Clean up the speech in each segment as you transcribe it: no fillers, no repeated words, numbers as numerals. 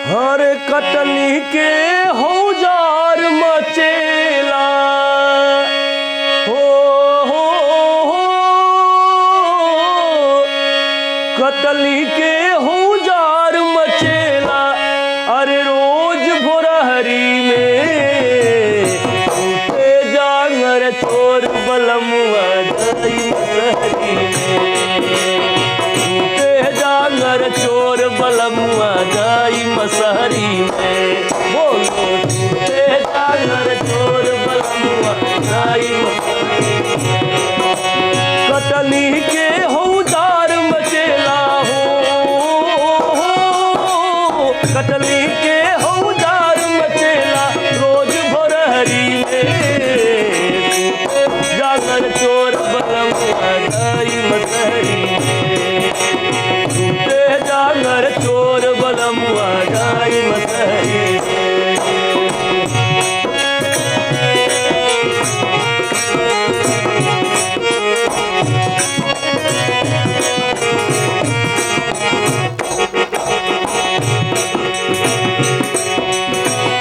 हर कटनी के औजार मचेला हो कटनी के औजार मचेला। अरे रोज भोरहरी में उठे जांगर चोर बलमुआ जाई मसहरी में। उठे जांगर चोर बलमुआ जाई मसहरी में। बोलो उठे जांगर चोर बलमुआ जाई मसहरी में। कटनी के औजार मचेला हो कटनी के औजार मचेला रोज भोरहरी में। जागर चोर बलमुआ जाई मसहरी में। जागर चोर बलमुआ जाई मसहरी में।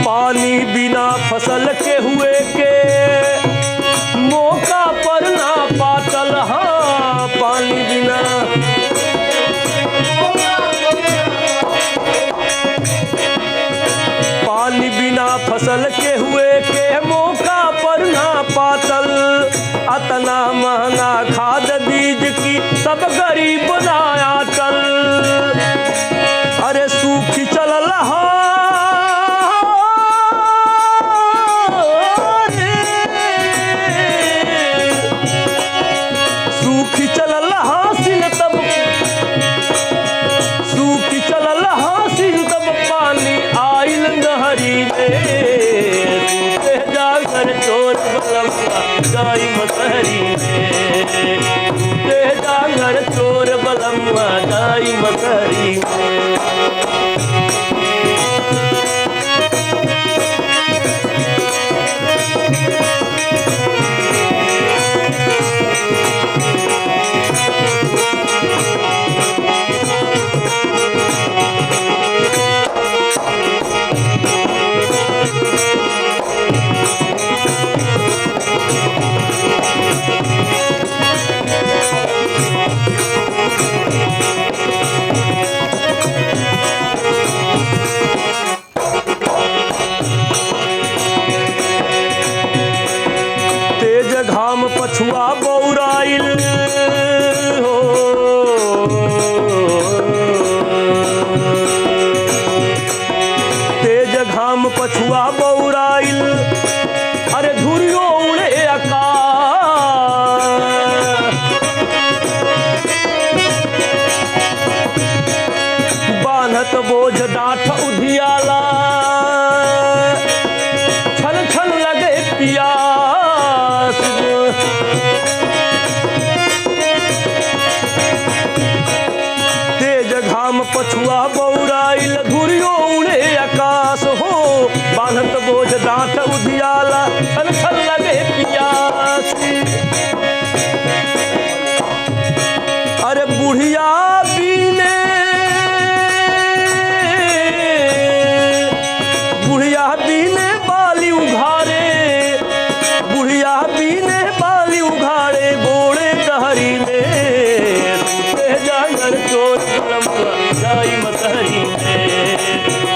पानी बिना फसल के हुए के मौका पर ना पातल। हाँ पानी बिना पानी बिना फसल के हुए के मौका पर ना पातल। अतना महंगा खाद बीज की सब गरीब बनाया चल। अरे सूखी चलल सूखी चलल हासिल तब सूखी चलल हासिल तब पानी आइल नहरी में। सूखे जागर चोर बलमुआ जाई मसहरी में। सूखे जागर चोर बलमुआ जाई मसहरी में। घाम पछुआ बौराइल हो तेज घाम पछुआ बौराइल। अरे धुरियो उड़े आकाश बान्हत बोझ डाठ उधियाला। छन छन लगे पियास तेज घाम पछुआ बौराइल। धुरियो उड़े आकाश हो बान्हत बोझ डांठ उधियाला। छन छन लगे पियास। अरे बुढ़िया बीने बुढ़िया बीने बाली उघारे। बुढ़िया बीने बाली उघाड़े बोड़े डहरी में। सूखे जागर चोर बलमुआ जाई मसहरी में।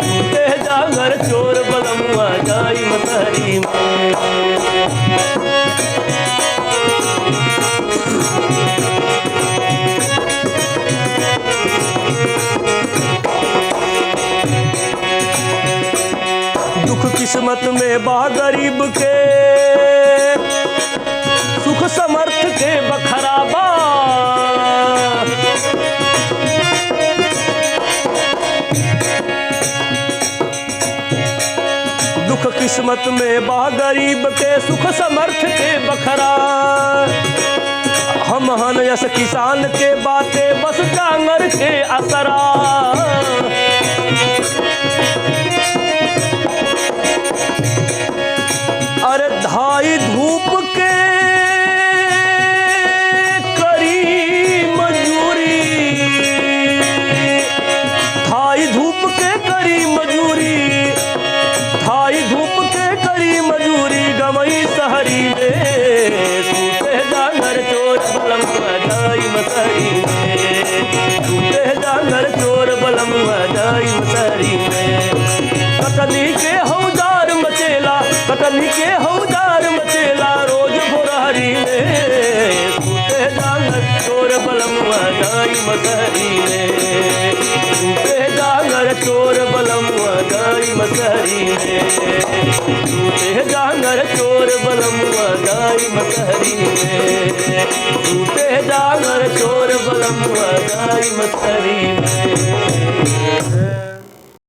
सूखे जागर चोर बलमुआ जाई मसहरी में। दुख किस्मत में बा गरीब के सुख समर्थ के बखराबा। दुख किस्मत में बा गरीब के सुख समर्थ के बखरा। हम हन यस किसान के बाते बस जांगर के असरा। अरे धाई धूप के करी मजूरी। धाई धूप के करी मजूरी। मसहरी में टूटे डांगर चोर बलमुआ गई मसहरी में टूटे डांगर चोर बलमुआ गई मसहरी में टूटे डांगर चोर बलमुआ गई मसहरी में